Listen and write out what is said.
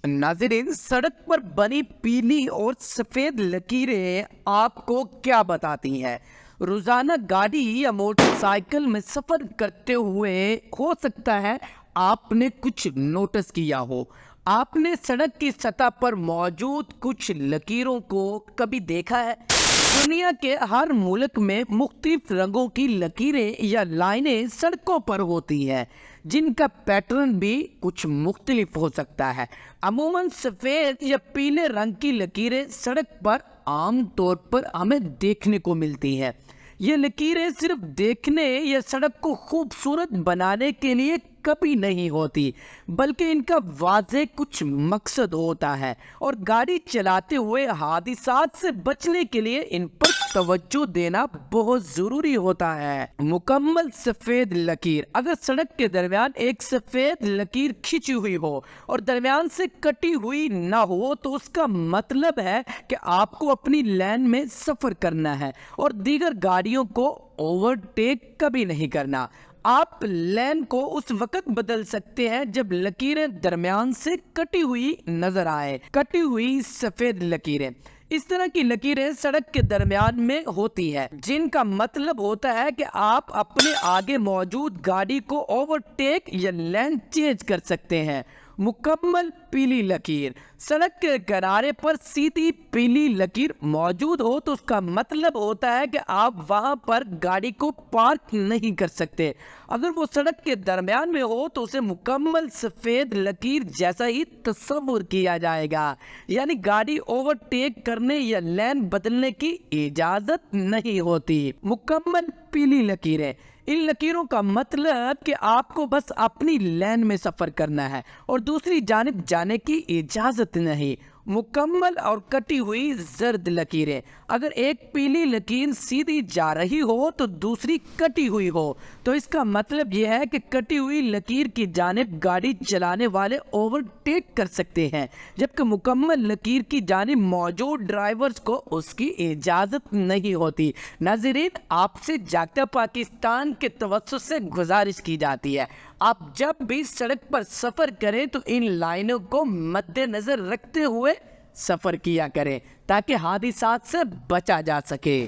नाज़रीन, सड़क पर बनी पीली और सफेद लकीरें आपको क्या बताती हैं? रोजाना गाड़ी या मोटरसाइकिल में सफर करते हुए हो सकता है आपने कुछ नोटिस किया हो। आपने सड़क की सतह पर मौजूद कुछ लकीरों को कभी देखा है? दुनिया के हर मुल्क में मुख्तलिफ रंगों की लकीरें या लाइनें सड़कों पर होती हैं, जिनका पैटर्न भी कुछ मुख्तलिफ हो सकता है। अमूमन सफ़ेद या पीले रंग की लकीरें सड़क पर आम तौर पर हमें देखने को मिलती हैं। ये लकीरें सिर्फ देखने या सड़क को खूबसूरत बनाने के लिए कभी नहीं होती, बल्कि इनका वाज़ेह कुछ मकसद होता है और गाड़ी चलाते हुए हादसात से बचने के लिए इन पर तवज्जो देना बहुत ज़रूरी होता है। मुकम्मल सफ़ेद लकीर: अगर सड़क के दरमियान एक सफ़ेद लकीर खिंची हुई हो और दरमियान से कटी हुई ना हो, तो उसका मतलब है कि आपको अपनी लेन में सफ़र करना है और दीगर गाड़ियों को ओवरटेक कभी नहीं करना। आप लेन को उस वक्त बदल सकते हैं जब लकीरें दरमियान से कटी हुई नजर आए। कटी हुई सफेद लकीरें: इस तरह की लकीरें सड़क के दरमियान में होती हैं, जिनका मतलब होता है कि आप अपने आगे मौजूद गाड़ी को ओवरटेक या लेन चेंज कर सकते हैं। मुकम्मल पीली लकीर: सड़क के किनारे पर सीधी पीली लकीर मौजूद हो तो उसका मतलब होता है कि आप वहां पर गाड़ी को पार्क नहीं कर सकते। अगर वो सड़क के दरमियान में हो तो उसे मुकम्मल सफ़ेद लकीर जैसा ही तस्वुर किया जाएगा, यानी गाड़ी ओवरटेक करने या लेन बदलने की इजाज़त नहीं होती। मुकम्मल पीली लकीरें: इन लकीरों का मतलब कि आपको बस अपनी लेन में सफ़र करना है और दूसरी जानिब जाने की इजाज़त नहीं। मुकम्मल और कटी हुई जर्द लकीरें: अगर एक पीली लकीर सीधी जा रही हो तो दूसरी कटी हुई हो, तो इसका मतलब यह है कि कटी हुई लकीर की जानिब गाड़ी चलाने वाले ओवरटेक कर सकते हैं, जबकि मुकम्मल लकीर की जानिब मौजूद ड्राइवर्स को उसकी इजाज़त नहीं होती। नाज़रीन, आपसे जागता पाकिस्तान के तवज्जो से गुजारिश की जाती है, आप जब भी सड़क पर सफ़र करें तो इन लाइनों को मद्देनज़र रखते हुए सफ़र किया करें ताकि हादसात से बचा जा सके।